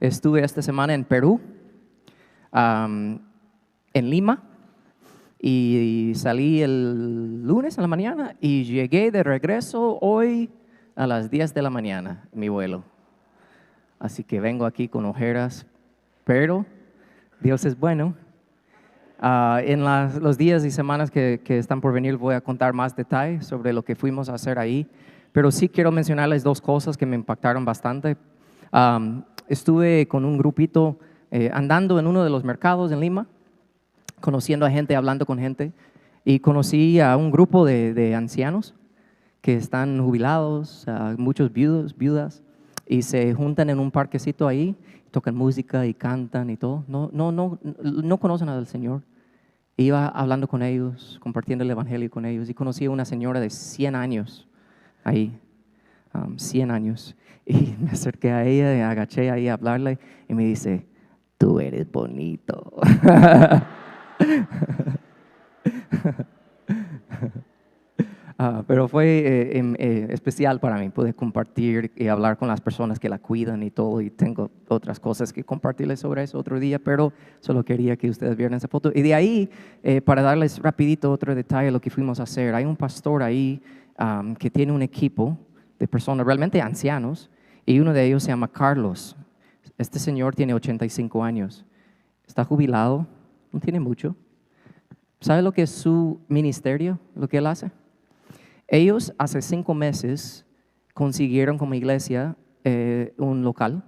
Estuve esta semana en Perú, en Lima, y salí el lunes a la mañana y llegué de regreso hoy a las 10 de la mañana, mi vuelo. Así que vengo aquí con ojeras, pero Dios es bueno. En los días y semanas que están por venir voy a contar más detalles sobre lo que fuimos a hacer ahí, pero sí quiero mencionarles dos cosas que me impactaron bastante. Estuve con un grupito andando en uno de los mercados en Lima, conociendo a gente, hablando con gente, y conocí a un grupo de ancianos que están jubilados, muchos viudas, y se juntan en un parquecito ahí, tocan música y cantan y todo. No conocen al Señor. Iba hablando con ellos, compartiendo el evangelio con ellos, y conocí a una señora de 100 años ahí, 100 años. Y me acerqué a ella, me agaché ahí a hablarle, y me dice, tú eres bonito. Pero fue especial para mí, pude compartir y hablar con las personas que la cuidan y todo, y tengo otras cosas que compartirles sobre eso otro día, pero solo quería que ustedes vieran esa foto. Y de ahí, para darles rapidito otro detalle de lo que fuimos a hacer, hay un pastor ahí que tiene un equipo de personas realmente ancianos, y uno de ellos se llama Carlos. Este señor tiene 85 años, está jubilado, no tiene mucho. ¿Sabe lo que es su ministerio, lo que él hace? Ellos hace 5 meses consiguieron como iglesia un local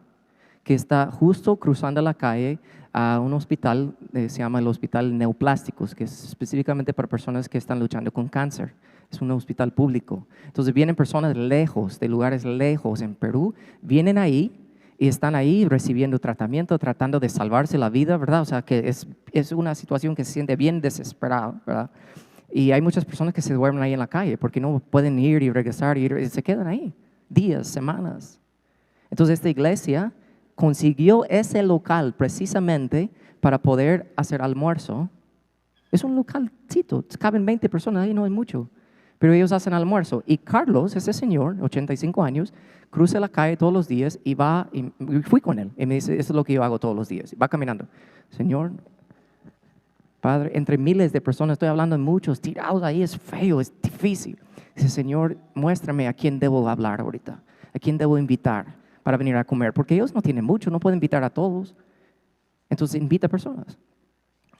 que está justo cruzando la calle a un hospital, se llama el Hospital Neoplásticos, que es específicamente para personas que están luchando con cáncer. Es un hospital público. Entonces vienen personas lejos, de lugares lejos en Perú, vienen ahí y están ahí recibiendo tratamiento, tratando de salvarse la vida, ¿verdad? O sea, que es una situación que se siente bien desesperada, ¿verdad? Y hay muchas personas que se duermen ahí en la calle porque no pueden ir y regresar y se quedan ahí días, semanas. Entonces esta iglesia consiguió ese local precisamente para poder hacer almuerzo. Es un localcito, caben 20 personas ahí, no es mucho, pero ellos hacen almuerzo. Y Carlos, ese señor, 85 años, cruza la calle todos los días y va, y fui con él, y me dice, eso es lo que yo hago todos los días. Va caminando, Señor, Padre, entre miles de personas, estoy hablando de muchos, tirados ahí, es feo, es difícil. Dice, Señor, muéstrame a quién debo hablar ahorita, a quién debo invitar para venir a comer, porque ellos no tienen mucho, no pueden invitar a todos. Entonces invita personas.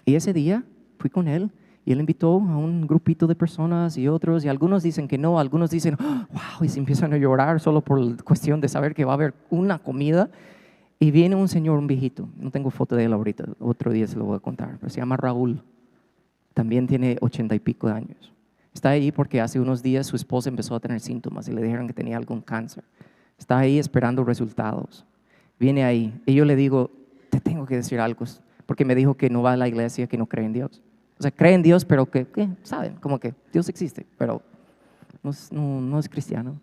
Y ese día fui con él y él invitó a un grupito de personas y otros, y algunos dicen que no, algunos dicen, oh, wow, y se empiezan a llorar solo por cuestión de saber que va a haber una comida. Y viene un señor, un viejito, no tengo foto de él ahorita, otro día se lo voy a contar, pero se llama Raúl, también tiene 80 y pico de años. Está ahí porque hace unos días su esposa empezó a tener síntomas y le dijeron que tenía algún cáncer. Está ahí esperando resultados. Viene ahí y yo le digo, te tengo que decir algo, porque me dijo que no va a la iglesia, que no cree en Dios. O sea, cree en Dios, pero que saben, como que Dios existe, pero no es cristiano.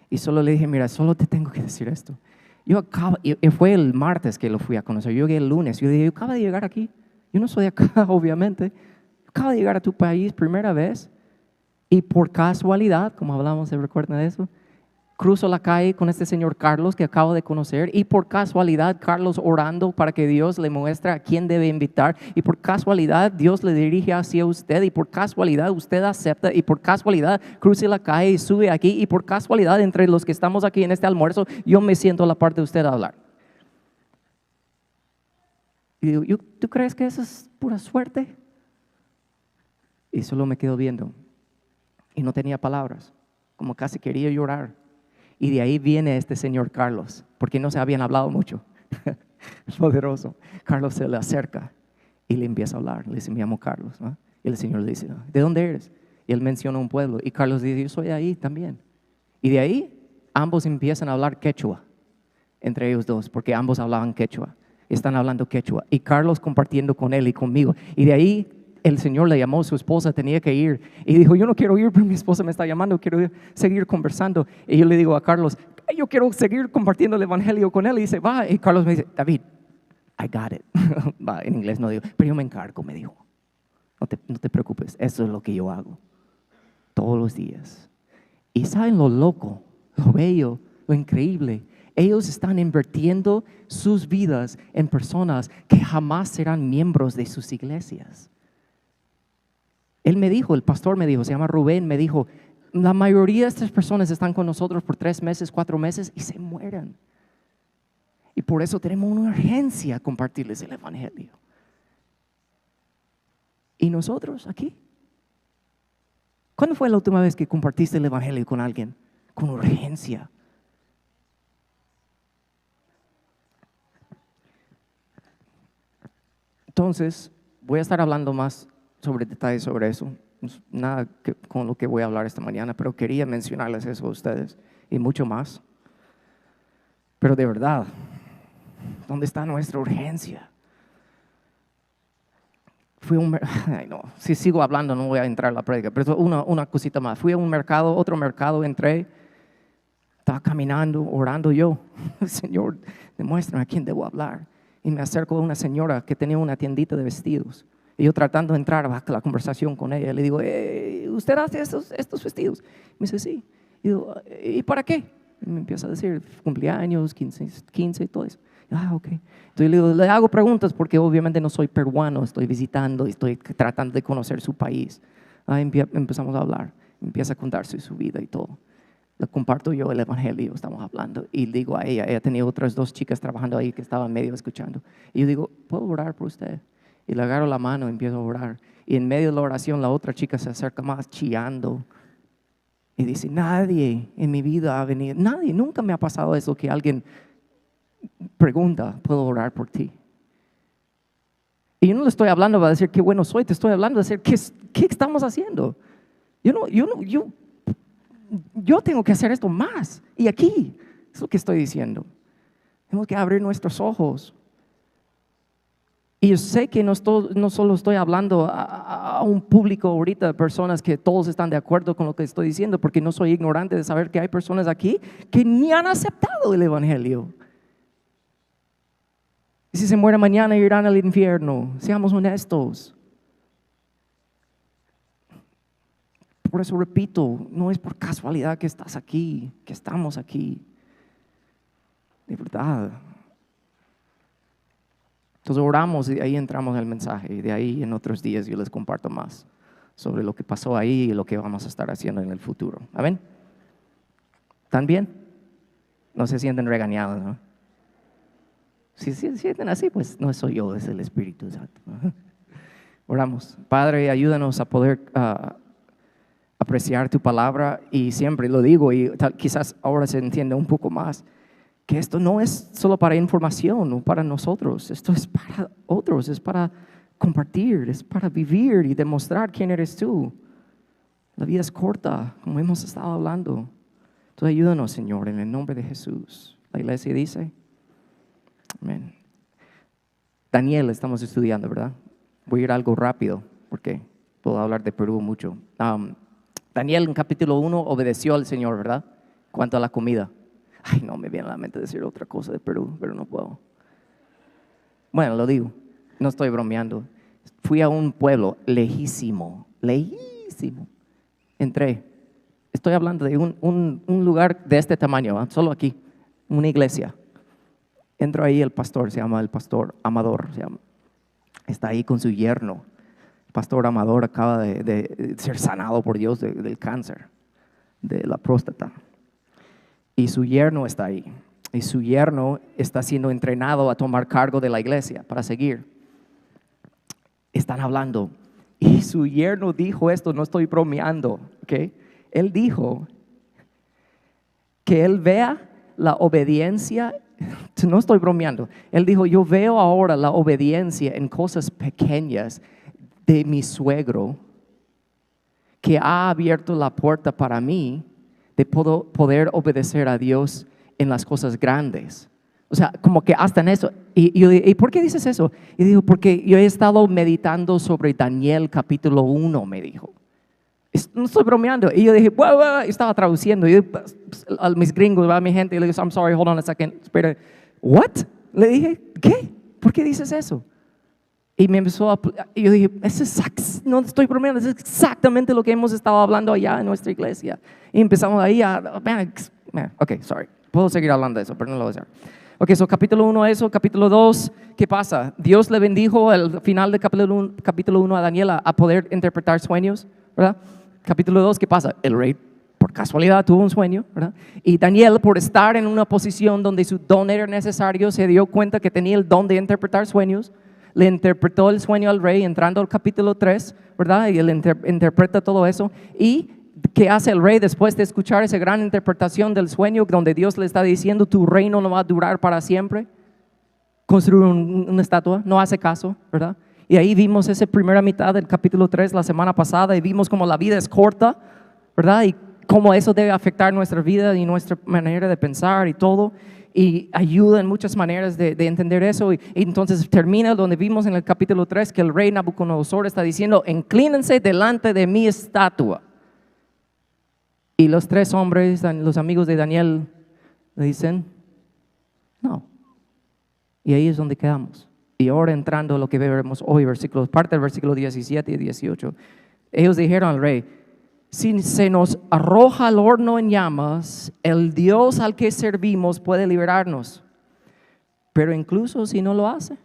Y solo le dije, mira, solo te tengo que decir esto. Y fue el martes que lo fui a conocer. Yo llegué el lunes. Yo dije, yo acabo de llegar aquí. Yo no soy de acá, obviamente. Acabo de llegar a tu país primera vez. Y por casualidad, como hablamos, ¿se recuerdan de eso? Cruzo la calle con este señor Carlos que acabo de conocer. Y por casualidad, Carlos orando para que Dios le muestre a quién debe invitar. Y por casualidad, Dios le dirige hacia usted. Y por casualidad, usted acepta. Y por casualidad, cruce la calle y sube aquí. Y por casualidad, entre los que estamos aquí en este almuerzo, yo me siento a la parte de usted a hablar. Y digo, ¿tú crees que eso es pura suerte? Y solo me quedo viendo. Y no tenía palabras. Como casi quería llorar. Y de ahí viene este señor Carlos, porque no se habían hablado mucho. Es poderoso. Carlos se le acerca y le empieza a hablar. Le dice, me llamo Carlos, ¿no? Y el señor le dice, ¿de dónde eres? Y él menciona un pueblo. Y Carlos dice, yo soy de ahí también. Y de ahí ambos empiezan a hablar quechua, entre ellos dos, porque ambos hablaban quechua. Están hablando quechua. Y Carlos compartiendo con él y conmigo. Y de ahí el Señor le llamó, su esposa tenía que ir. Y dijo, yo no quiero ir, pero mi esposa me está llamando, quiero seguir conversando. Y yo le digo a Carlos, yo quiero seguir compartiendo el evangelio con él. Y dice, va. Y Carlos me dice, David, I got it. Va, en inglés no digo, pero yo me encargo, me dijo. No te preocupes, eso es lo que yo hago. Todos los días. Y ¿saben lo loco, lo bello, lo increíble? Ellos están invirtiendo sus vidas en personas que jamás serán miembros de sus iglesias. Él me dijo, el pastor me dijo, se llama Rubén, me dijo, la mayoría de estas personas están con nosotros por 3 meses, 4 meses y se mueren. Y por eso tenemos una urgencia a compartirles el evangelio. ¿Y nosotros aquí? ¿Cuándo fue la última vez que compartiste el evangelio con alguien? Con urgencia. Entonces, voy a estar hablando más sobre detalles sobre eso. Nada con lo que voy a hablar esta mañana, pero quería mencionarles eso a ustedes y mucho más. Pero de verdad, ¿dónde está nuestra urgencia? Si sigo hablando no voy a entrar en la prédica, pero una cosita más. Fui a un mercado, otro mercado, entré, estaba caminando, orando yo. Señor, demuéstrame a quién debo hablar. Y me acerco a una señora que tenía una tiendita de vestidos. Y yo tratando de entrar a la conversación con ella, le digo, ¿usted hace estos vestidos? Me dice, sí. Y digo, ¿y para qué? Y me empieza a decir, cumpleaños, 15 y todo eso. Ok. Entonces le digo, le hago preguntas porque obviamente no soy peruano, estoy visitando y estoy tratando de conocer su país. Empezamos a hablar, empieza a contarse su vida y todo. Le comparto yo el evangelio, estamos hablando. Y digo a ella tenía otras 2 chicas trabajando ahí que estaban medio escuchando. Y yo digo, ¿puedo orar por usted? Y le agarro la mano y empiezo a orar. Y en medio de la oración la otra chica se acerca más chillando. Y dice, nadie en mi vida ha venido, nadie, nunca me ha pasado eso que alguien pregunta, ¿puedo orar por ti? Y yo no le estoy hablando para decir qué bueno soy, te estoy hablando de decir qué estamos haciendo. Yo tengo que hacer esto más. Y aquí es lo que estoy diciendo. Tenemos que abrir nuestros ojos. Y yo sé que no solo estoy hablando a un público ahorita de personas que todos están de acuerdo con lo que estoy diciendo, porque no soy ignorante de saber que hay personas aquí que ni han aceptado el evangelio. Y si se mueren mañana irán al infierno. Seamos honestos. Por eso repito, no es por casualidad que estás aquí, que estamos aquí. De verdad. Entonces oramos y de ahí entramos en el mensaje. Y de ahí en otros días yo les comparto más sobre lo que pasó ahí y lo que vamos a estar haciendo en el futuro. ¿Amén? ¿Están bien? No se sienten regañados, ¿no? Si se sienten así, pues no soy yo, es el Espíritu Santo. Oramos. Padre, ayúdanos a poder apreciar tu palabra, y siempre lo digo y quizás ahora se entiende un poco más, que esto no es solo para información o para nosotros, esto es para otros, es para compartir, es para vivir y demostrar quién eres tú. La vida es corta, como hemos estado hablando. Entonces ayúdanos, Señor, en el nombre de Jesús. La iglesia dice amén. Daniel estamos estudiando, ¿verdad? Voy a ir algo rápido porque puedo hablar de Perú mucho. Daniel en capítulo 1 obedeció al Señor, ¿verdad? Cuanto a la comida. Ay, no me viene a la mente decir otra cosa de Perú, pero no puedo. Bueno, lo digo, no estoy bromeando. Fui a un pueblo lejísimo. Entré. Estoy hablando de un lugar de este tamaño, ¿eh? Solo aquí, una iglesia. Entro ahí, el pastor se llama el pastor Amador, está ahí con su yerno. El pastor Amador acaba de ser sanado por Dios del cáncer, de la próstata. Y su yerno está ahí. Y su yerno está siendo entrenado a tomar cargo de la iglesia para seguir. Están hablando. Y su yerno dijo esto, no estoy bromeando, ¿ok? Él dijo que él vea la obediencia. No estoy bromeando. Él dijo, yo veo ahora la obediencia en cosas pequeñas de mi suegro, que ha abierto la puerta para mí de poder obedecer a Dios en las cosas grandes. O sea, como que hasta en eso. Y yo dije, ¿y por qué dices eso? Y dijo, porque yo he estado meditando sobre Daniel capítulo 1, me dijo. No estoy bromeando. Y yo dije, estaba traduciendo. Y yo, a mis gringos, a mi gente, y le dije, I'm sorry, hold on a second. Espera, ¿what? Le dije, ¿qué? ¿Por qué dices eso? Y me empezó y yo dije, no estoy bromeando, es exactamente lo que hemos estado hablando allá en nuestra iglesia. Y empezamos ahí ok, sorry. Puedo seguir hablando de eso, pero no lo voy a hacer. Ok, capítulo 1 eso, capítulo 2, ¿qué pasa? Dios le bendijo al final del capítulo 1 a Daniel a poder interpretar sueños, ¿verdad? Capítulo 2, ¿qué pasa? El rey por casualidad tuvo un sueño, ¿verdad? Y Daniel, por estar en una posición donde su don era necesario, se dio cuenta que tenía el don de interpretar sueños, le interpretó el sueño al rey entrando al capítulo 3, ¿verdad? Y él interpreta todo eso. ¿Y qué hace el rey después de escuchar esa gran interpretación del sueño donde Dios le está diciendo tu reino no va a durar para siempre? Construir una estatua, no hace caso, ¿verdad? Y ahí vimos esa primera mitad del capítulo 3 la semana pasada y vimos cómo la vida es corta, ¿verdad? Y cómo eso debe afectar nuestra vida y nuestra manera de pensar y todo. Y ayuda en muchas maneras de entender eso. Y entonces termina donde vimos en el capítulo 3 que el rey Nabucodonosor está diciendo, inclínense delante de mi estatua. Y los tres hombres, los amigos de Daniel, le dicen, no. Y ahí es donde quedamos. Y ahora entrando a lo que veremos hoy, parte del versículo 17 y 18. Ellos dijeron al rey, si se nos arroja al horno en llamas, el Dios al que servimos puede liberarnos. Pero incluso si no lo hace,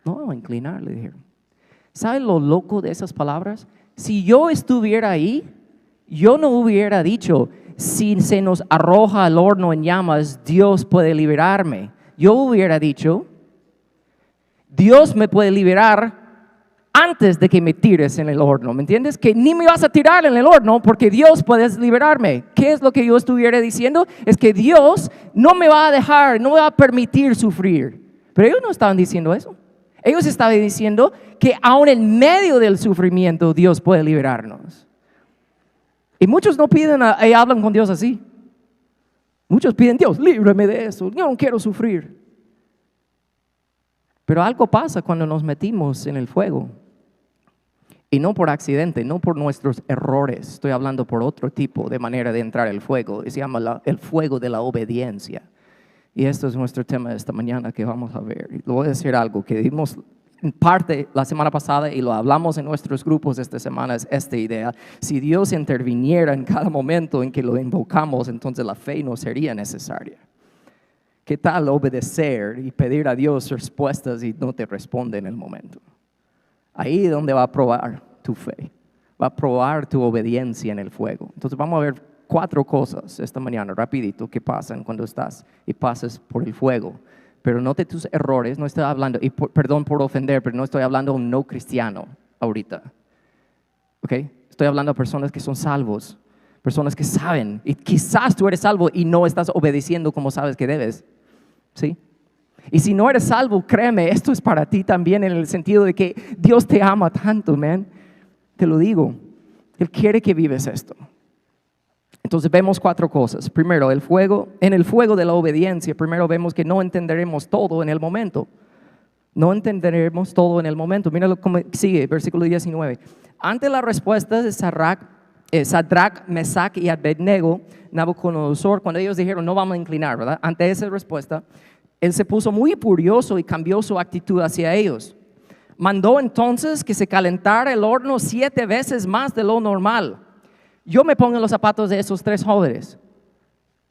no vamos a inclinar, le dijeron. ¿Saben lo loco de esas palabras? Si yo estuviera ahí, yo no hubiera dicho, si se nos arroja al horno en llamas, Dios puede liberarme. Yo hubiera dicho, Dios me puede liberar antes de que me tires en el horno, ¿me entiendes? Que ni me vas a tirar en el horno porque Dios puede liberarme. ¿Qué es lo que yo estuviera diciendo? Es que Dios no me va a dejar, no me va a permitir sufrir. Pero ellos no estaban diciendo eso. Ellos estaban diciendo que aún en medio del sufrimiento Dios puede liberarnos. Y muchos no piden y hablan con Dios así. Muchos piden, Dios, líbrame de eso, yo no quiero sufrir. Pero algo pasa cuando nos metimos en el fuego. Y no por accidente, no por nuestros errores. Estoy hablando por otro tipo de manera de entrar al fuego. Se llama el fuego de la obediencia. Y esto es nuestro tema de esta mañana que vamos a ver. Y le voy a decir algo que dimos en parte la semana pasada y lo hablamos en nuestros grupos esta semana, es esta idea. Si Dios interviniera en cada momento en que lo invocamos, entonces la fe no sería necesaria. ¿Qué tal obedecer y pedir a Dios respuestas y no te responde en el momento? Ahí es donde va a probar tu fe, va a probar tu obediencia en el fuego. Entonces vamos a ver 4 cosas esta mañana, rapidito, que pasan cuando estás y pasas por el fuego. Pero note tus errores, no estoy hablando, y perdón por ofender, pero no estoy hablando a un no cristiano ahorita. ¿Ok? Estoy hablando a personas que son salvos, personas que saben, y quizás tú eres salvo y no estás obedeciendo como sabes que debes. ¿Sí? Y si no eres salvo, créeme, esto es para ti también en el sentido de que Dios te ama tanto, man. Te lo digo, Él quiere que vives esto. Entonces vemos 4 cosas. Primero, en el fuego de la obediencia, primero vemos que no entenderemos todo en el momento. No entenderemos todo en el momento. Míralo cómo sigue, versículo 19. Ante la respuesta de Sadrach, Mesach y Abednego, Nabucodonosor, cuando ellos dijeron no vamos a inclinar, ¿verdad? Ante esa respuesta, él se puso muy furioso y cambió su actitud hacia ellos. Mandó entonces que se calentara el horno 7 veces más de lo normal. Yo me pongo en los zapatos de esos 3 jóvenes.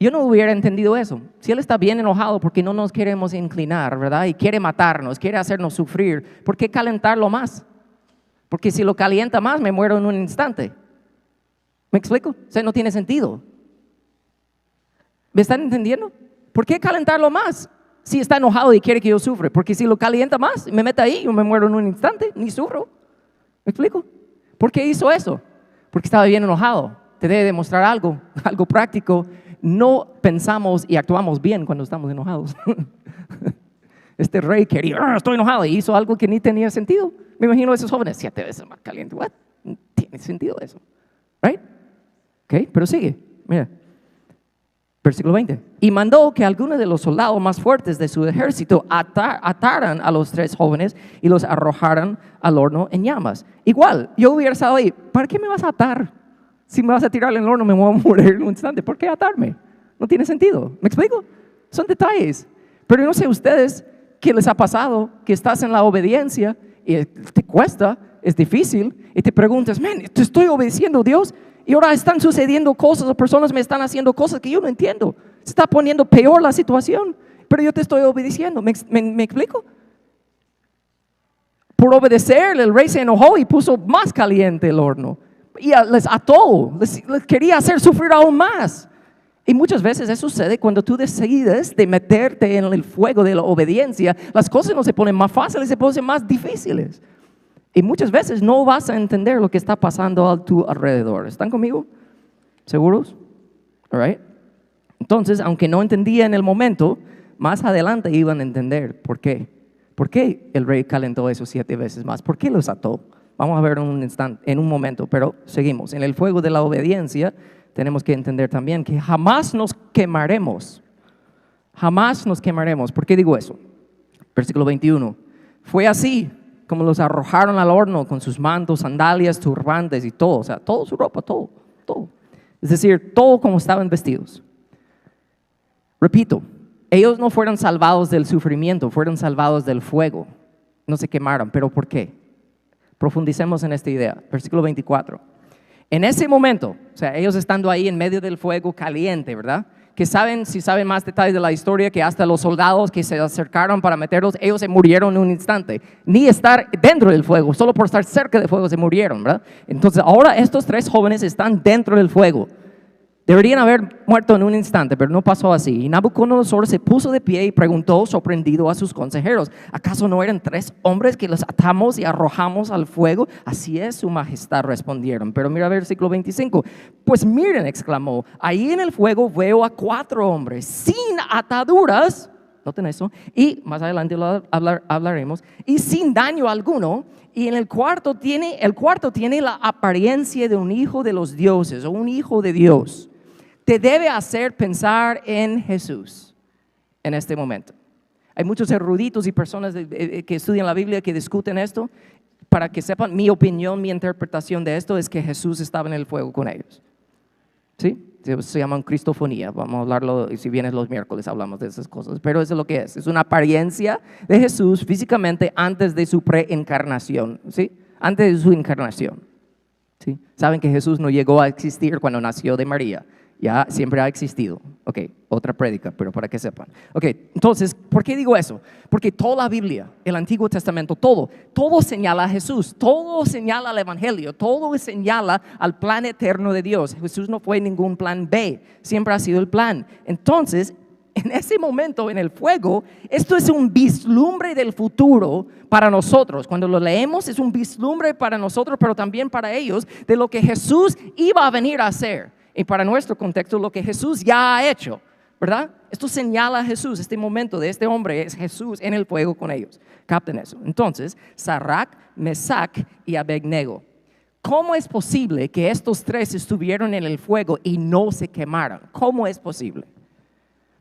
Yo no hubiera entendido eso. Si él está bien enojado porque no nos queremos inclinar, ¿verdad? Y quiere matarnos, quiere hacernos sufrir, ¿por qué calentarlo más? Porque si lo calienta más, me muero en un instante. ¿Me explico? O sea, no tiene sentido. ¿Me están entendiendo? ¿Por qué calentarlo más? Si está enojado y quiere que yo sufra. Porque si lo calienta más, me mete ahí, yo me muero en un instante, ni sufro. ¿Me explico? ¿Por qué hizo eso? Porque estaba bien enojado. Te debe demostrar algo práctico. No pensamos y actuamos bien cuando estamos enojados. Este rey quería, estoy enojado, y hizo algo que ni tenía sentido. Me imagino a esos jóvenes, 7 veces más caliente. ¿What? No tiene sentido eso. Right? Ok, pero sigue. Mira. Versículo 20. Y mandó que algunos de los soldados más fuertes de su ejército ataran a los 3 jóvenes y los arrojaran al horno en llamas. Igual, yo hubiera estado ahí. ¿Para qué me vas a atar? Si me vas a tirar en el horno, me voy a morir en un instante. ¿Por qué atarme? No tiene sentido. ¿Me explico? Son detalles. Pero no sé ustedes qué les ha pasado, que estás en la obediencia y te cuesta, es difícil, y te preguntas, man, te estoy obedeciendo a Dios Y ahora están sucediendo cosas, o personas me están haciendo cosas que yo no entiendo. Se está poniendo peor la situación, pero yo te estoy obedeciendo. ¿Me explico? Por obedecer, el rey se enojó y puso más caliente el horno. Y les ató, les quería hacer sufrir aún más. Y muchas veces eso sucede cuando tú decides de meterte en el fuego de la obediencia. Las cosas no se ponen más fáciles, se ponen más difíciles. Y muchas veces no vas a entender lo que está pasando a tu alrededor. ¿Están conmigo? ¿Seguros? All right. Entonces, aunque no entendía en el momento, más adelante iban a entender por qué. ¿Por qué el rey calentó eso 7 veces más? ¿Por qué los ató? Vamos a ver en un momento, pero seguimos. En el fuego de la obediencia tenemos que entender también que jamás nos quemaremos. Jamás nos quemaremos. ¿Por qué digo eso? Versículo 21. Fue así como los arrojaron al horno con sus mantos, sandalias, turbantes y todo. O sea, toda su ropa, todo. Es decir, todo como estaban vestidos. Repito, ellos no fueron salvados del sufrimiento, fueron salvados del fuego. No se quemaron, ¿pero por qué? Profundicemos en esta idea. Versículo 24. En ese momento, o sea, ellos estando ahí en medio del fuego caliente, ¿verdad? Que si saben más detalles de la historia, que hasta los soldados que se acercaron para meterlos, ellos se murieron en un instante. Ni estar dentro del fuego, solo por estar cerca del fuego se murieron, ¿verdad? Entonces ahora estos 3 jóvenes están dentro del fuego. Deberían haber muerto en un instante, pero no pasó así. Y Nabucodonosor se puso de pie y preguntó sorprendido a sus consejeros: ¿acaso no eran 3 hombres que los atamos y arrojamos al fuego? Así es, su majestad, respondieron. Pero mira versículo 25. Pues miren, exclamó, ahí en el fuego veo a 4 hombres sin ataduras. Noten eso. Y más adelante lo hablaremos. Y sin daño alguno. Y en el cuarto tiene la apariencia de un hijo de los dioses o un hijo de Dios. Te debe hacer pensar en Jesús en este momento. Hay muchos eruditos y personas que estudian la Biblia que discuten esto. Para que sepan, mi opinión, mi interpretación de esto es que Jesús estaba en el fuego con ellos. ¿Sí? Se llaman cristofonía. Vamos a hablarlo, y si vienes los miércoles hablamos de esas cosas. Pero eso es lo que es. Es una apariencia de Jesús físicamente antes de su preencarnación. ¿Sí? Antes de su encarnación. ¿Sí? Saben que Jesús no llegó a existir cuando nació de María. Ya siempre ha existido. Ok, otra prédica, pero para que sepan. Ok, entonces, ¿por qué digo eso? Porque toda la Biblia, el Antiguo Testamento, todo señala a Jesús, todo señala al Evangelio, todo señala al plan eterno de Dios. Jesús no fue ningún plan B, siempre ha sido el plan. Entonces, en ese momento, en el fuego, esto es un vislumbre del futuro para nosotros. Cuando lo leemos es un vislumbre para nosotros, pero también para ellos, de lo que Jesús iba a venir a hacer. Y para nuestro contexto, lo que Jesús ya ha hecho, ¿verdad? Esto señala a Jesús, este momento de este hombre es Jesús en el fuego con ellos. Capten eso. Entonces, Sadrach, Mesach y Abednego. ¿Cómo es posible que estos 3 estuvieron en el fuego y no se quemaran? ¿Cómo es posible?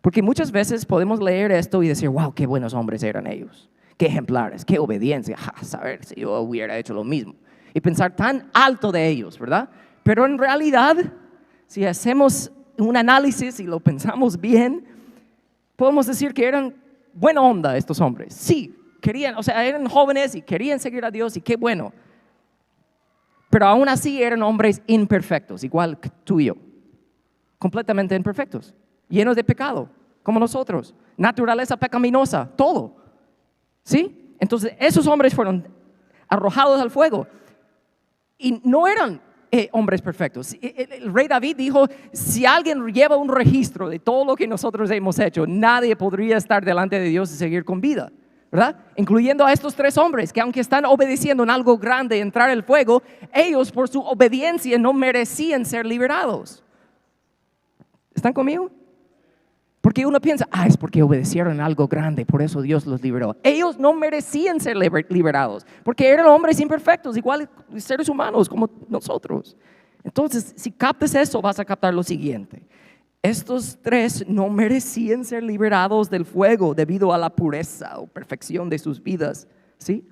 Porque muchas veces podemos leer esto y decir, wow, qué buenos hombres eran ellos. Qué ejemplares, qué obediencia. Saber si yo hubiera hecho lo mismo. Y pensar tan alto de ellos, ¿verdad? Pero en realidad, si hacemos un análisis y lo pensamos bien, podemos decir que eran buena onda estos hombres. Sí, eran jóvenes y querían seguir a Dios y qué bueno. Pero aún así eran hombres imperfectos, igual que tú y yo. Completamente imperfectos, llenos de pecado, como nosotros. Naturaleza pecaminosa, todo. ¿Sí? Entonces esos hombres fueron arrojados al fuego. Y no eran hombres perfectos. El rey David dijo, si alguien lleva un registro de todo lo que nosotros hemos hecho, nadie podría estar delante de Dios y seguir con vida, ¿verdad? Incluyendo a estos 3 hombres que aunque están obedeciendo en algo grande, entrar al fuego, ellos por su obediencia no merecían ser liberados. ¿Están conmigo? Porque uno piensa, es porque obedecieron en algo grande, por eso Dios los liberó. Ellos no merecían ser liberados, porque eran hombres imperfectos, igual seres humanos como nosotros. Entonces, si captas eso, vas a captar lo siguiente. Estos 3 no merecían ser liberados del fuego debido a la pureza o perfección de sus vidas, ¿sí?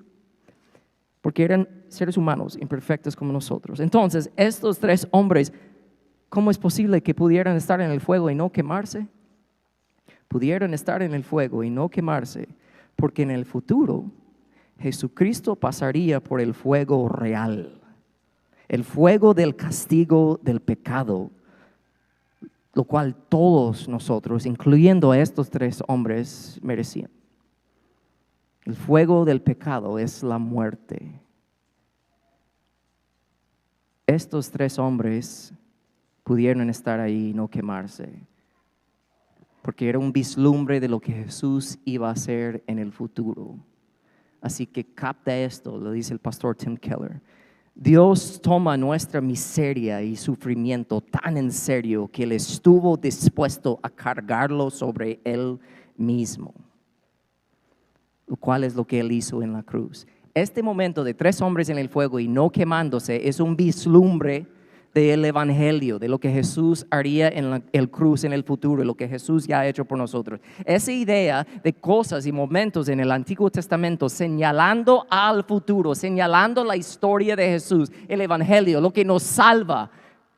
Porque eran seres humanos imperfectos como nosotros. Entonces, estos 3 hombres, ¿cómo es posible que pudieran estar en el fuego y no quemarse? Pudieron estar en el fuego y no quemarse, porque en el futuro Jesucristo pasaría por el fuego real. el fuego del castigo del pecado, lo cual todos nosotros, incluyendo a estos 3 hombres, merecían. El fuego del pecado es la muerte. Estos 3 hombres pudieron estar ahí y no quemarse, porque era un vislumbre de lo que Jesús iba a hacer en el futuro. Así que capta esto, lo dice el pastor Tim Keller. Dios toma nuestra miseria y sufrimiento tan en serio que Él estuvo dispuesto a cargarlo sobre Él mismo, lo cual es lo que Él hizo en la cruz. Este momento de 3 hombres en el fuego y no quemándose es un vislumbre del evangelio, de lo que Jesús haría en el cruz en el futuro, lo que Jesús ya ha hecho por nosotros. Esa idea de cosas y momentos en el Antiguo Testamento señalando al futuro, señalando la historia de Jesús, el evangelio, lo que nos salva,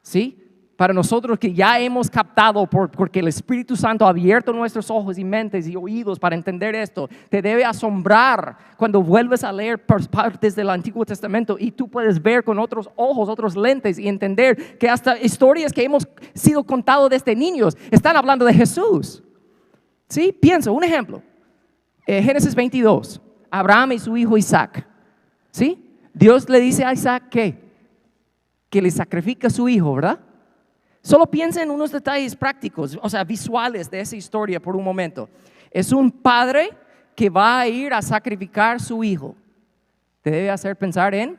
¿sí? Para nosotros que ya hemos captado porque el Espíritu Santo ha abierto nuestros ojos y mentes y oídos para entender esto, te debe asombrar cuando vuelves a leer partes del Antiguo Testamento y tú puedes ver con otros ojos, otros lentes y entender que hasta historias que hemos sido contados desde niños están hablando de Jesús. ¿Sí? Pienso, un ejemplo, Génesis 22, Abraham y su hijo Isaac. ¿Sí? Dios le dice a Isaac que le sacrifica a su hijo, ¿verdad? Solo piensa en unos detalles prácticos, o sea, visuales de esa historia por un momento. Es un padre que va a ir a sacrificar a su hijo. Te debe hacer pensar en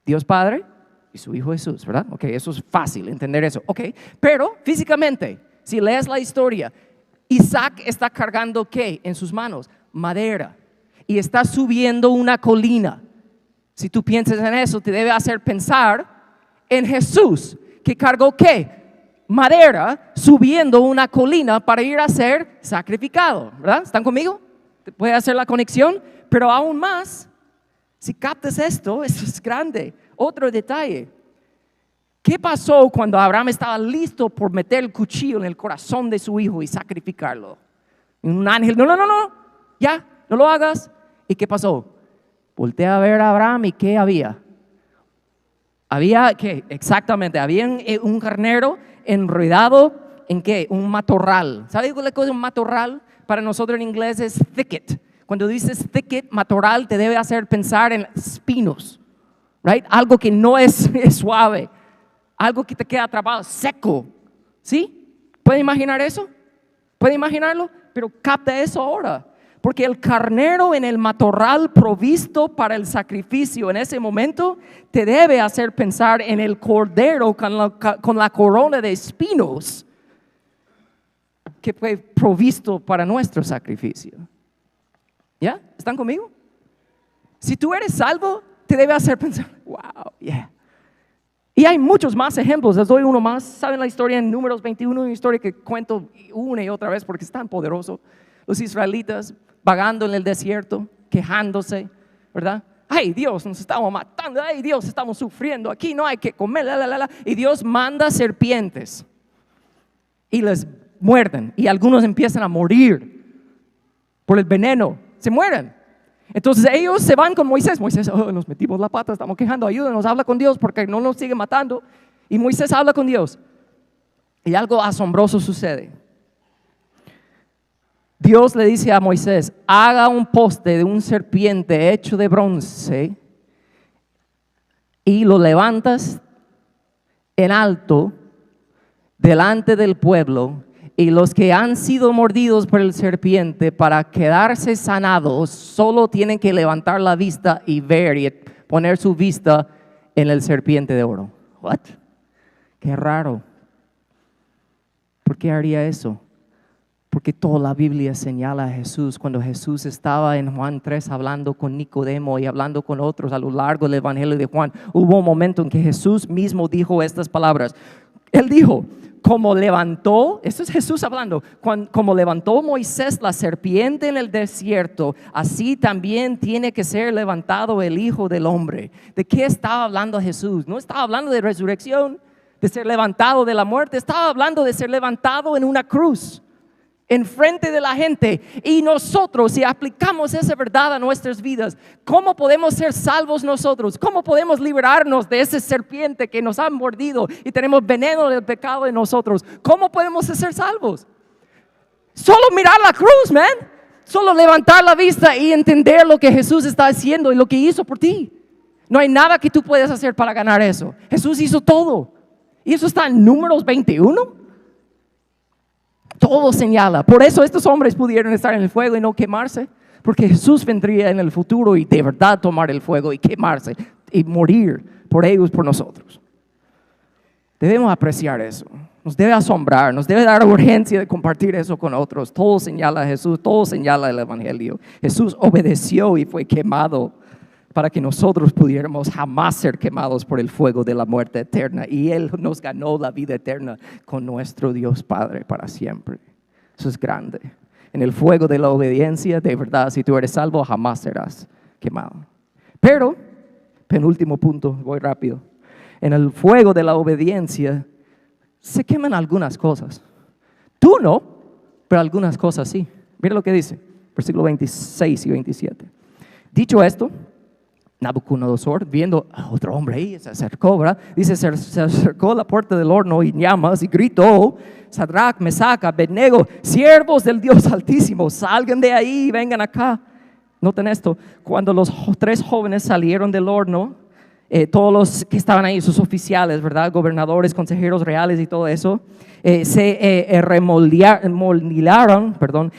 Dios Padre y su Hijo Jesús, ¿verdad? Ok, eso es fácil entender eso. Ok, pero físicamente, si lees la historia, Isaac está cargando ¿qué? En sus manos, madera, y está subiendo una colina. Si tú piensas en eso, te debe hacer pensar en Jesús, que cargó ¿qué? Madera, subiendo una colina para ir a ser sacrificado, ¿verdad? ¿Están conmigo? ¿Puede hacer la conexión? Pero aún más, si captas esto es grande. Otro detalle, ¿qué pasó cuando Abraham estaba listo por meter el cuchillo en el corazón de su hijo y sacrificarlo? Un ángel, no, ya, no lo hagas. ¿Y qué pasó? Voltea a ver a Abraham y ¿qué había? Había, ¿qué? Exactamente, había un carnero enredado en ¿qué? Un matorral. ¿Sabe qué cosa es un matorral? Para nosotros en inglés es thicket. Cuando dices thicket, matorral, te debe hacer pensar en espinos, right? Algo que no es suave, algo que te queda atrapado, seco, ¿sí? ¿Puede imaginar eso? ¿Puede imaginarlo? Pero capta eso ahora. Porque el carnero en el matorral provisto para el sacrificio en ese momento te debe hacer pensar en el cordero con la corona de espinos que fue provisto para nuestro sacrificio. ¿Ya? ¿Están conmigo? Si tú eres salvo, te debe hacer pensar, wow, yeah. Y hay muchos más ejemplos, les doy uno más. ¿Saben la historia en Números 21? Una historia que cuento una y otra vez porque es tan poderoso. Los israelitas vagando en el desierto, quejándose, ¿verdad? Ay, Dios, nos estamos matando. Ay, Dios, estamos sufriendo. Aquí no hay que comer. Y Dios manda serpientes y les muerden. Y algunos empiezan a morir por el veneno. Se mueren. Entonces ellos se van con Moisés. Moisés, nos metimos la pata, estamos quejando. Ayúdanos, habla con Dios porque no nos sigue matando. Y Moisés habla con Dios. Y algo asombroso sucede. Dios le dice a Moisés, haga un poste de un serpiente hecho de bronce y lo levantas en alto delante del pueblo, y los que han sido mordidos por el serpiente, para quedarse sanados, solo tienen que levantar la vista y ver y poner su vista en el serpiente de oro. What? Qué raro. ¿Por qué haría eso? Porque toda la Biblia señala a Jesús. Cuando Jesús estaba en Juan 3 hablando con Nicodemo y hablando con otros a lo largo del Evangelio de Juan, hubo un momento en que Jesús mismo dijo estas palabras. Él dijo, como levantó, esto es Jesús hablando, como levantó Moisés la serpiente en el desierto, así también tiene que ser levantado el Hijo del Hombre. ¿De qué estaba hablando Jesús? No estaba hablando de resurrección, de ser levantado de la muerte, estaba hablando de ser levantado en una cruz. en frente de la gente. Y nosotros, si aplicamos esa verdad a nuestras vidas, ¿cómo podemos ser salvos nosotros? ¿Cómo podemos liberarnos de ese serpiente que nos ha mordido y tenemos veneno del pecado en nosotros? ¿Cómo podemos ser salvos? Solo mirar la cruz, man. Solo levantar la vista y entender lo que Jesús está haciendo y lo que hizo por ti. No hay nada que tú puedas hacer para ganar eso. Jesús hizo todo. Y eso está en Números 21. Todo señala. Por eso estos hombres pudieron estar en el fuego y no quemarse. Porque Jesús vendría en el futuro y de verdad tomar el fuego y quemarse y morir por ellos, por nosotros. Debemos apreciar eso. Nos debe asombrar, nos debe dar urgencia de compartir eso con otros. Todo señala a Jesús, todo señala el Evangelio. Jesús obedeció y fue quemado para que nosotros pudiéramos jamás ser quemados por el fuego de la muerte eterna. Y Él nos ganó la vida eterna con nuestro Dios Padre para siempre. Eso es grande. En el fuego de la obediencia, de verdad, si tú eres salvo, jamás serás quemado. Pero, penúltimo punto, voy rápido. En el fuego de la obediencia se queman algunas cosas. Tú no, pero algunas cosas sí. Mira lo que dice, versículo 26 y 27. Dicho esto, Nabucodonosor, viendo a otro hombre ahí, se acercó, ¿verdad? Dice, se acercó a la puerta del horno y llamas y gritó: Sadrach, Mesach, Abednego, siervos del Dios Altísimo, salgan de ahí y vengan acá. Noten esto, cuando los tres jóvenes salieron del horno, todos los que estaban ahí, sus oficiales, ¿verdad? Gobernadores, consejeros reales y todo eso, se remolinaron,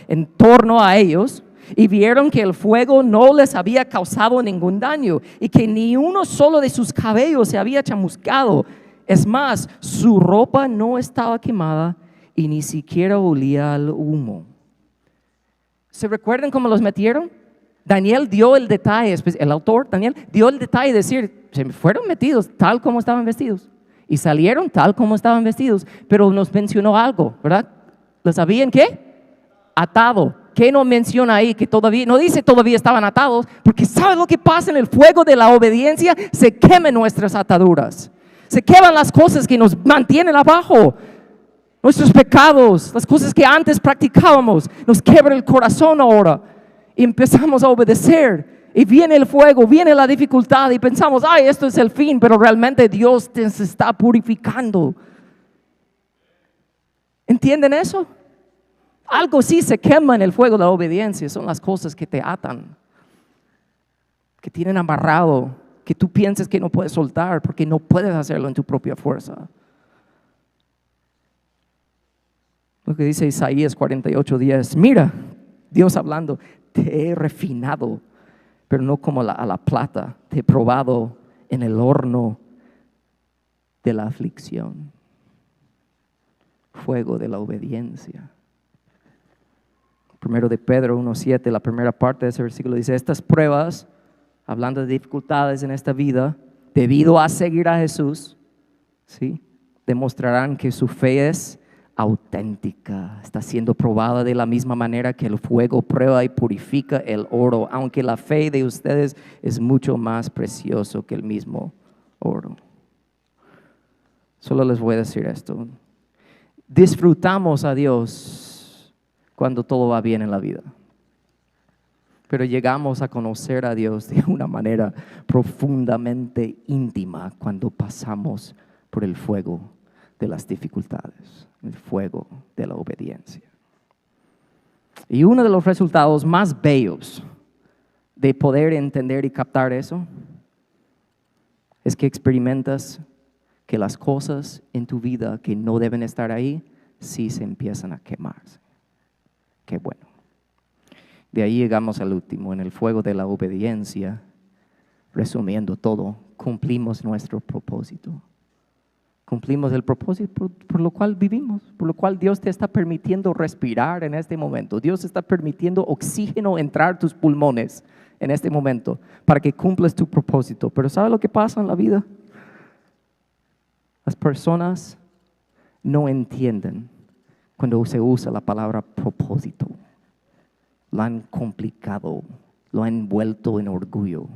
en torno a ellos. Y vieron que el fuego no les había causado ningún daño y que ni uno solo de sus cabellos se había chamuscado. Es más, su ropa no estaba quemada y ni siquiera olía al humo. ¿Se recuerdan cómo los metieron? Daniel dio el detalle, el autor Daniel dio el detalle de decir, se fueron metidos tal como estaban vestidos y salieron tal como estaban vestidos, pero nos mencionó algo, ¿verdad? ¿Los habían qué? Atado. ¿Qué no menciona ahí? Que todavía, no dice todavía estaban atados, porque ¿sabe lo que pasa en el fuego de la obediencia? Se queman nuestras ataduras, se queman las cosas que nos mantienen abajo, nuestros pecados, las cosas que antes practicábamos, nos quebra el corazón ahora y empezamos a obedecer y viene el fuego, viene la dificultad y pensamos, ay, esto es el fin, pero realmente Dios te está purificando. ¿Entienden eso? Algo sí se quema en el fuego de la obediencia. Son las cosas que te atan, que tienen amarrado, que tú piensas que no puedes soltar porque no puedes hacerlo en tu propia fuerza. Lo que dice Isaías 48:10, mira, Dios hablando, te he refinado, pero no como a la plata, te he probado en el horno de la aflicción. Fuego de la obediencia. Primero de Pedro 1:7, la primera parte de ese versículo dice, estas pruebas, hablando de dificultades en esta vida, debido a seguir a Jesús, ¿sí? Demostrarán que su fe es auténtica, está siendo probada de la misma manera que el fuego prueba y purifica el oro, aunque la fe de ustedes es mucho más precioso que el mismo oro. Solo les voy a decir esto, disfrutamos a Dios cuando todo va bien en la vida, pero llegamos a conocer a Dios de una manera profundamente íntima cuando pasamos por el fuego de las dificultades, el fuego de la obediencia. Y uno de los resultados más bellos de poder entender y captar eso es que experimentas que las cosas en tu vida que no deben estar ahí sí se empiezan a quemarse. Qué bueno. De ahí llegamos al último, en el fuego de la obediencia. Resumiendo todo, cumplimos nuestro propósito. Cumplimos el propósito por lo cual vivimos, por lo cual Dios te está permitiendo respirar en este momento. Dios está permitiendo oxígeno entrar a tus pulmones en este momento para que cumplas tu propósito. Pero ¿sabe lo que pasa en la vida? Las personas no entienden cuando se usa la palabra propósito. Lo han complicado, lo han envuelto en orgullo.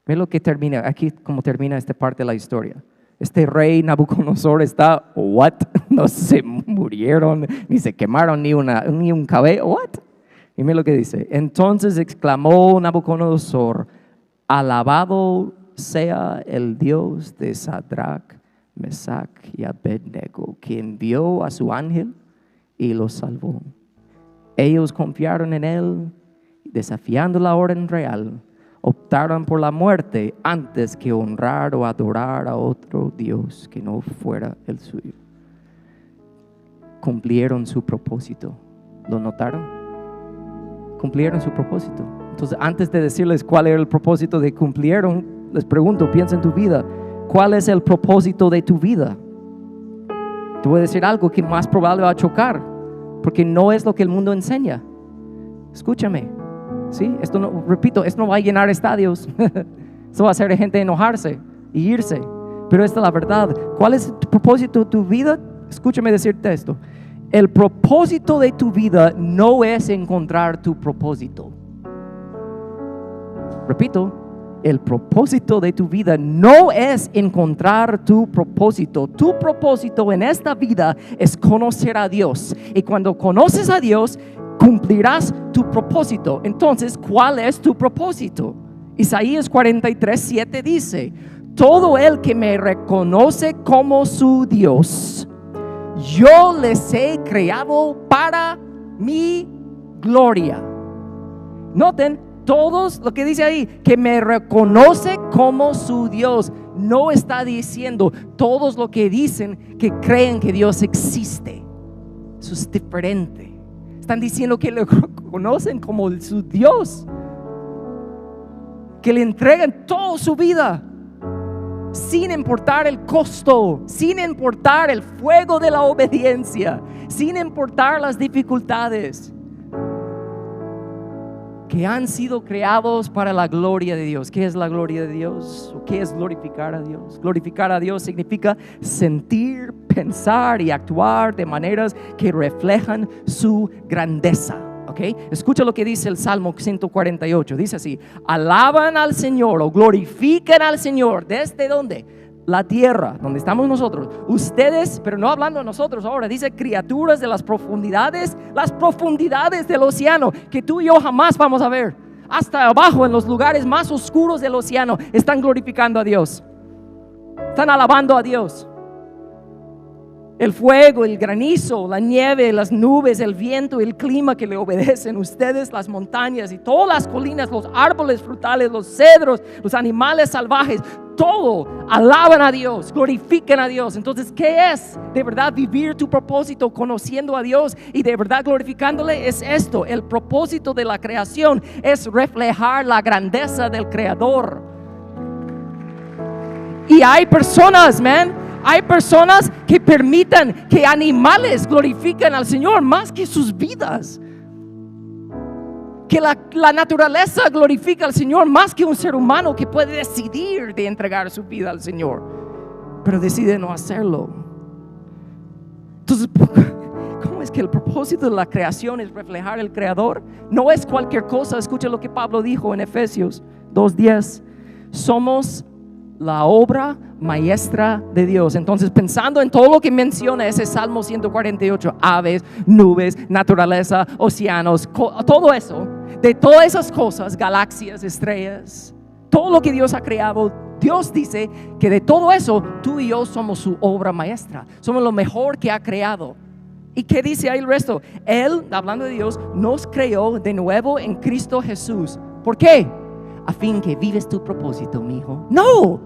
Ve lo que termina, aquí como termina esta parte de la historia. Este rey Nabucodonosor está, what? No se murieron, ni se quemaron ni un cabello, what? Y mira lo que dice. Entonces exclamó Nabucodonosor, alabado sea el Dios de Sadrach, Mesach y Abednego, que envió a su ángel y los salvó. Ellos confiaron en él, desafiando la orden real, optaron por la muerte antes que honrar o adorar a otro Dios que no fuera el suyo. Cumplieron su propósito. ¿Lo notaron? Cumplieron su propósito. Entonces, antes de decirles cuál era el propósito de cumplieron, les pregunto, piensa en tu vida. ¿Cuál es el propósito de tu vida? Te voy a decir algo que más probable va a chocar, porque no es lo que el mundo enseña. Escúchame, ¿sí? Esto no, repito, esto no va a llenar estadios. Esto va a hacer gente enojarse y irse. Pero esta es la verdad. ¿Cuál es el propósito de tu vida? Escúchame decirte esto. El propósito de tu vida no es encontrar tu propósito. Repito, el propósito de tu vida no es encontrar tu propósito. Tu propósito en esta vida es conocer a Dios. Y cuando conoces a Dios, cumplirás tu propósito. Entonces, ¿cuál es tu propósito? Isaías 43:7 dice: todo el que me reconoce como su Dios, yo les he creado para mi gloria. Noten, todos lo que dice ahí, que me reconoce como su Dios. No está diciendo todos lo que dicen que creen que Dios existe. Eso es diferente. Están diciendo que le reconocen como su Dios, que le entregan toda su vida, sin importar el costo, sin importar el fuego de la obediencia, sin importar las dificultades, que han sido creados para la gloria de Dios. ¿Qué es la gloria de Dios? ¿O qué es glorificar a Dios? Glorificar a Dios significa sentir, pensar y actuar de maneras que reflejan su grandeza. ¿Okay? Escucha lo que dice el Salmo 148. Dice así: alaban al Señor o glorifiquen al Señor. ¿Desde dónde? La tierra, donde estamos nosotros. Ustedes, pero no hablando de nosotros ahora, dice criaturas de las profundidades del océano, que tú y yo jamás vamos a ver. Hasta abajo, en los lugares más oscuros del océano, están glorificando a Dios. Están alabando a Dios. El fuego, el granizo, la nieve, las nubes, el viento, el clima que le obedecen, ustedes, las montañas y todas las colinas, los árboles frutales, los cedros, los animales salvajes, todo alaban a Dios, glorifican a Dios. Entonces, ¿qué es de verdad vivir tu propósito conociendo a Dios y de verdad glorificándole? Es esto. El propósito de la creación es reflejar la grandeza del Creador. Y hay personas, hay personas que permitan que animales glorifiquen al Señor más que sus vidas. Que la naturaleza glorifica al Señor más que un ser humano que puede decidir de entregar su vida al Señor, pero decide no hacerlo. Entonces, ¿cómo es que el propósito de la creación es reflejar el Creador? No es cualquier cosa. Escucha lo que Pablo dijo en Efesios 2:10. Somos la obra maestra de Dios. Entonces, pensando en todo lo que menciona ese Salmo 148, aves, nubes, naturaleza, océanos, todo eso, de todas esas cosas, galaxias, estrellas, todo lo que Dios ha creado, Dios dice que de todo eso, tú y yo somos su obra maestra, somos lo mejor que ha creado. ¿Y qué dice ahí el resto? Él, hablando de Dios, nos creó de nuevo en Cristo Jesús. ¿Por qué? A fin que vives tu propósito, mi hijo. No,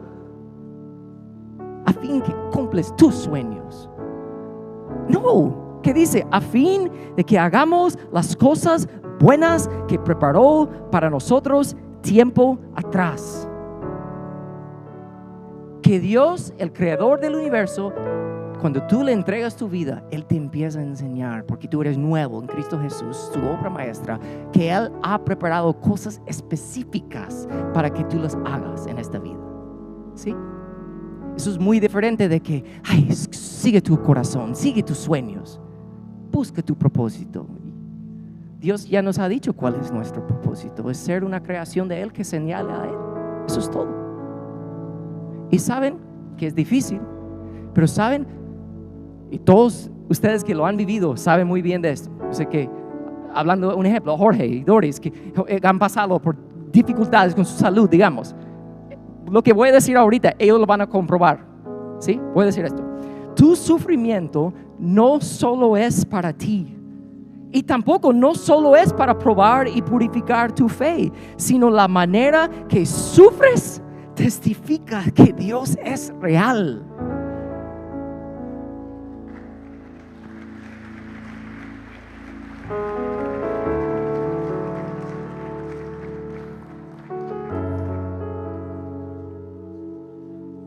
a fin que cumples tus sueños. No, ¿qué dice? A fin de que hagamos las cosas buenas que preparó para nosotros tiempo atrás. Que Dios, el creador del universo, cuando tú le entregas tu vida, Él te empieza a enseñar, porque tú eres nuevo en Cristo Jesús, su obra maestra, que Él ha preparado cosas específicas para que tú las hagas en esta vida. ¿Sí? Eso es muy diferente de que, sigue tu corazón, sigue tus sueños, busca tu propósito. Dios ya nos ha dicho cuál es nuestro propósito, es ser una creación de Él que señala a Él. Eso es todo. Y saben, que es difícil, pero saben, y todos ustedes que lo han vivido saben muy bien de esto. Yo sé que, hablando de un ejemplo, Jorge y Doris, que han pasado por dificultades con su salud, digamos. Lo que voy a decir ahorita, ellos lo van a comprobar. ¿Sí? Voy a decir esto. Tu sufrimiento no solo es para ti, y tampoco no solo es para probar y purificar tu fe, sino la manera que sufres testifica que Dios es real.